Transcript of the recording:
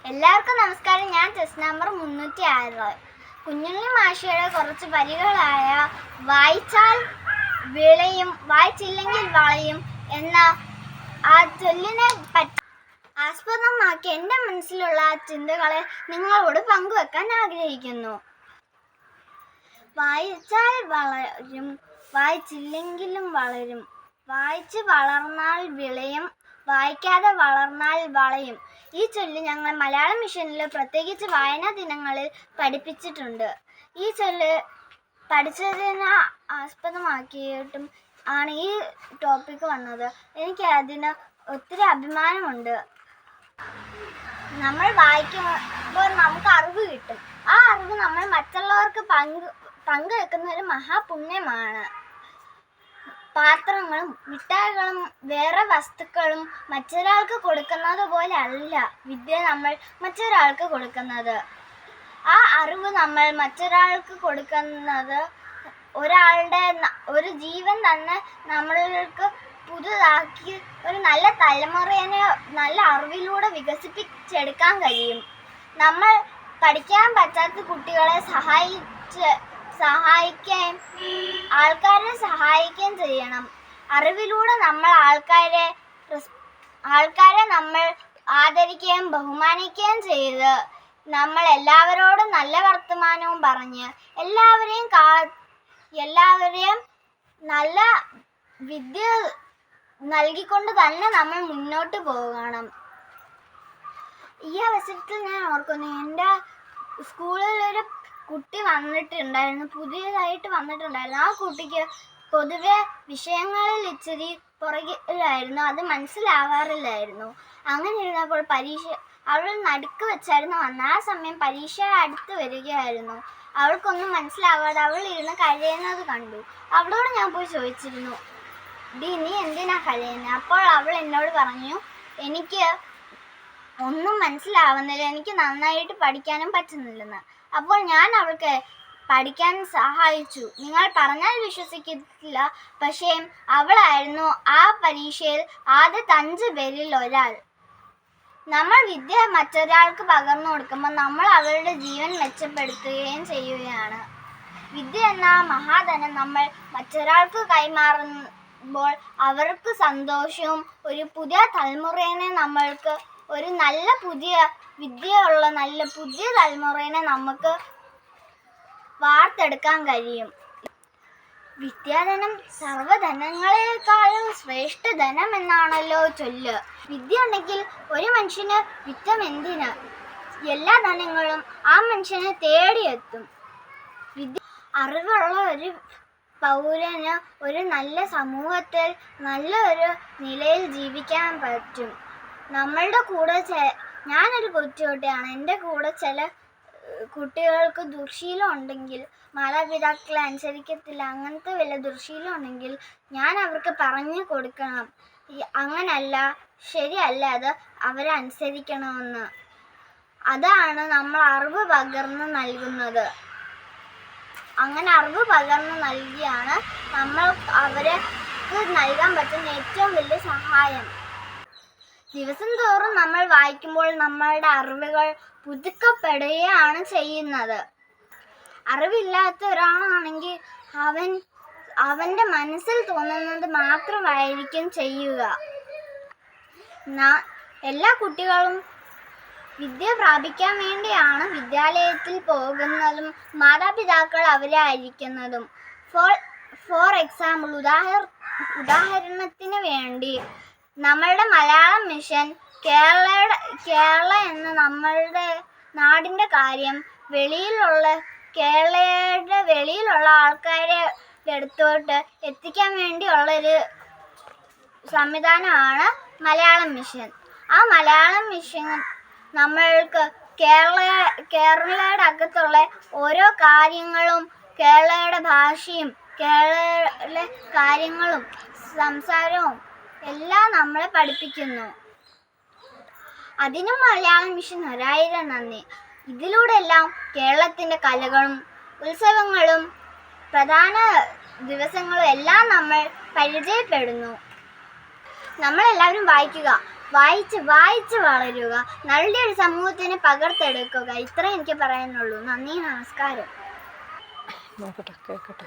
എല്ലാവർക്കും നമസ്കാരം. ഞാൻ ടെസ്റ്റ് നമ്പർ 306. കുഞ്ഞുണ്ണി മാഷയുടെ കുറച്ച് വരികളായ വായിച്ചാൽ വിളയും വായിച്ചില്ലെങ്കിൽ വളയും എന്ന ആ ചൊല്ലിനെ ആസ്പദമാക്കി എൻ്റെ മനസ്സിലുള്ള ആ ചിന്തകളെ നിങ്ങളോട് പങ്കുവെക്കാൻ ആഗ്രഹിക്കുന്നു. വായിച്ചാൽ വളരും, വായിച്ചില്ലെങ്കിലും വളരും. വായിച്ച് വളർന്നാൽ വിളയും, വായിക്കാതെ വളർന്നാൽ വളയും. ഈ ചൊല്ല് ഞങ്ങൾ മലയാളം മിഷനിൽ പ്രത്യേകിച്ച് വായനാ ദിനങ്ങളിൽ പഠിപ്പിച്ചിട്ടുണ്ട്. ഈ ചൊല്ല് പഠിച്ചതിനെ ആസ്പദമാക്കിയിട്ടും ആണ് ഈ ടോപ്പിക്ക് വന്നത്. എനിക്ക് അതിന് ഒത്തിരി അഭിമാനമുണ്ട്. നമ്മൾ വായിക്കുമ്പോൾ നമുക്ക് അറിവ് കിട്ടും. ആ അറിവ് നമ്മൾ മറ്റുള്ളവർക്ക് പങ്കുവെക്കുന്ന ഒരു മഹാപുണ്യമാണ്. പാത്രങ്ങളും മിഠായികളും വേറെ വസ്തുക്കളും മറ്റൊരാൾക്ക് കൊടുക്കുന്നത് പോലെ അല്ല വിദ്യ നമ്മൾ മറ്റൊരാൾക്ക് കൊടുക്കുന്നത്. ആ അറിവ് നമ്മൾ മറ്റൊരാൾക്ക് കൊടുക്കുന്നത് ഒരാളുടെ ഒരു ജീവൻ തന്നെ നമ്മൾക്ക് പുതുതാക്കി ഒരു നല്ല തലമുറയെ നല്ല അറിവിലൂടെ വികസിപ്പിച്ചെടുക്കാൻ കഴിയും. നമ്മൾ പഠിക്കാൻ പറ്റാത്ത കുട്ടികളെ ആൾക്കാരെ സഹായിക്കുകയും ചെയ്യണം. അറിവിലൂടെ നമ്മൾ ആൾക്കാരെ നമ്മൾ ആദരിക്കുകയും ബഹുമാനിക്കുകയും ചെയ്ത് നമ്മൾ എല്ലാവരോടും നല്ല വർത്തമാനവും പറഞ്ഞ് എല്ലാവരെയും നല്ല വിദ്യ നൽകിക്കൊണ്ട് തന്നെ നമ്മൾ മുന്നോട്ട് പോകണം. ഈ അവസരത്തിൽ ഞാൻ ഓർക്കുന്നു, എൻ്റെ സ്കൂളിലൊരു കുട്ടി പുതിയതായിട്ട് വന്നിട്ടുണ്ടായിരുന്നു. ആ കുട്ടിക്ക് പൊതുവെ വിഷയങ്ങളിൽ ഇച്ചിരി പുറകിലായിരുന്നു, അത് മനസ്സിലാവാറില്ലായിരുന്നു. അങ്ങനെ ഇരുന്നപ്പോൾ അവൾ നടുക്ക് വെച്ചായിരുന്നു വന്നത്. ആ സമയം പരീക്ഷ അടുത്ത് വരികയായിരുന്നു. അവൾക്കൊന്നും മനസ്സിലാവാതെ അവൾ ഇരുന്ന് കരയുന്നത് കണ്ടു. അവളോട് ഞാൻ പോയി ചോദിച്ചിരുന്നു, നീ എന്തിനാ കരയുന്നത്? അപ്പോൾ അവൾ എന്നോട് പറഞ്ഞു, എനിക്ക് ഒന്നും മനസ്സിലാവുന്നില്ല, എനിക്ക് നന്നായിട്ട് പഠിക്കാനും പറ്റുന്നില്ലെന്ന്. അപ്പോൾ ഞാൻ അവൾക്ക് പഠിക്കാൻ സഹായിച്ചു. നിങ്ങൾ പറഞ്ഞാൽ വിശ്വസിക്കില്ല, പക്ഷേ അവളായിരുന്നു ആ പരീക്ഷയിൽ ആദ്യത്തെ 5 പേരിൽ ഒരാൾ. നമ്മൾ വിദ്യ മറ്റൊരാൾക്ക് പകർന്നു കൊടുക്കുമ്പോൾ നമ്മൾ അവരുടെ ജീവൻ മെച്ചപ്പെടുത്തുകയും ചെയ്യുകയാണ്. വിദ്യ എന്ന മഹാധനം നമ്മൾ മറ്റൊരാൾക്ക് കൈമാറുമ്പോൾ അവർക്ക് സന്തോഷവും ഒരു പുതിയ തലമുറയെ നമ്മൾക്ക് ഒരു നല്ല പുതിയ വിദ്യയുള്ള നല്ല പുതിയ തലമുറയെ നമുക്ക് വാർത്തെടുക്കാൻ കഴിയും. വിദ്യാധനം സർവ്വധനങ്ങളെക്കാളും ശ്രേഷ്ഠധനം എന്നാണല്ലോ ചൊല്ല്. വിദ്യ ഉണ്ടെങ്കിൽ ഒരു മനുഷ്യന് വിത്തം എന്തിന്, എല്ലാ ധനങ്ങളും ആ മനുഷ്യനെ തേടിയെത്തും. അറിവുള്ള ഒരു പൗരന് ഒരു നല്ല സമൂഹത്തിൽ നല്ല ഒരു നിലയിൽ ജീവിക്കാൻ പറ്റും. നമ്മളുടെ കൂടെ ഞാനൊരു കൊച്ചുകുട്ടിയാണ്. എൻ്റെ കൂടെ ചില കുട്ടികൾക്ക് ദുർശീലം ഉണ്ടെങ്കിൽ, മാതാപിതാക്കളെ അനുസരിക്കത്തില്ല, അങ്ങനത്തെ വല്ല ദുർശീലം ഉണ്ടെങ്കിൽ ഞാൻ അവർക്ക് പറഞ്ഞു കൊടുക്കണം, അങ്ങനല്ല, ശരിയല്ല, അത് അവരെ അനുസരിക്കണമെന്ന്. അതാണ് നമ്മൾ അറിവ് പകർന്ന് നൽകുന്നത്. അങ്ങനെ അറിവ് പകർന്ന് നൽകിയാണ് നമ്മൾ അവർക്ക് നൽകാൻ പറ്റുന്ന ഏറ്റവും വലിയ സഹായം. ദിവസം തോറും നമ്മൾ വായിക്കുമ്പോൾ നമ്മളുടെ അറിവുകൾ പുതുക്കപ്പെടുകയാണ് ചെയ്യുന്നത്. അറിവില്ലാത്ത ഒരാളാണെങ്കിൽ അവൻ്റെ മനസ്സിൽ തോന്നുന്നത് മാത്രമായിരിക്കും ചെയ്യുക. എല്ലാ കുട്ടികളും വിദ്യ പ്രാപിക്കാൻ വേണ്ടിയാണ് വിദ്യാലയത്തിൽ പോകുന്നതും മാതാപിതാക്കൾ അവരെ അയക്കുന്നതും. ഫോർ എക്സാമ്പിൾ, ഉദാഹരണത്തിന് വേണ്ടി നമ്മളുടെ മലയാളം മിഷൻ കേരള എന്ന നമ്മളുടെ നാടിൻ്റെ കാര്യം കേരളയുടെ വെളിയിലുള്ള ആൾക്കാരെ അടുത്തോട്ട് എത്തിക്കാൻ വേണ്ടിയുള്ളൊരു സംവിധാനമാണ് മലയാളം മിഷൻ. ആ മലയാളം മിഷൻ നമ്മൾക്ക് കേരളയുടെ അകത്തുള്ള ഓരോ കാര്യങ്ങളും, കേരളയുടെ ഭാഷയും കേരളയിലെ കാര്യങ്ങളും സംസാരവും എല്ലാം നമ്മളെ പഠിപ്പിക്കുന്നു. അതിനും മലയാളം മിഷൻ 1000 നന്ദി. ഇതിലൂടെ എല്ലാം കേരളത്തിൻ്റെ കലകളും ഉത്സവങ്ങളും പ്രധാന ദിവസങ്ങളും എല്ലാം നമ്മൾ പരിചയപ്പെടുന്നു. നമ്മളെല്ലാവരും വായിക്കുക. വായിച്ച് വായിച്ച് വളരുക, നല്ലൊരു സമൂഹത്തിനെ പകർത്തെടുക്കുക. ഇത്രേ എനിക്ക് പറയാനുള്ളൂ. നന്ദി, നമസ്കാരം. നോക്കട്ടെ, കേൾക്കട്ടെ.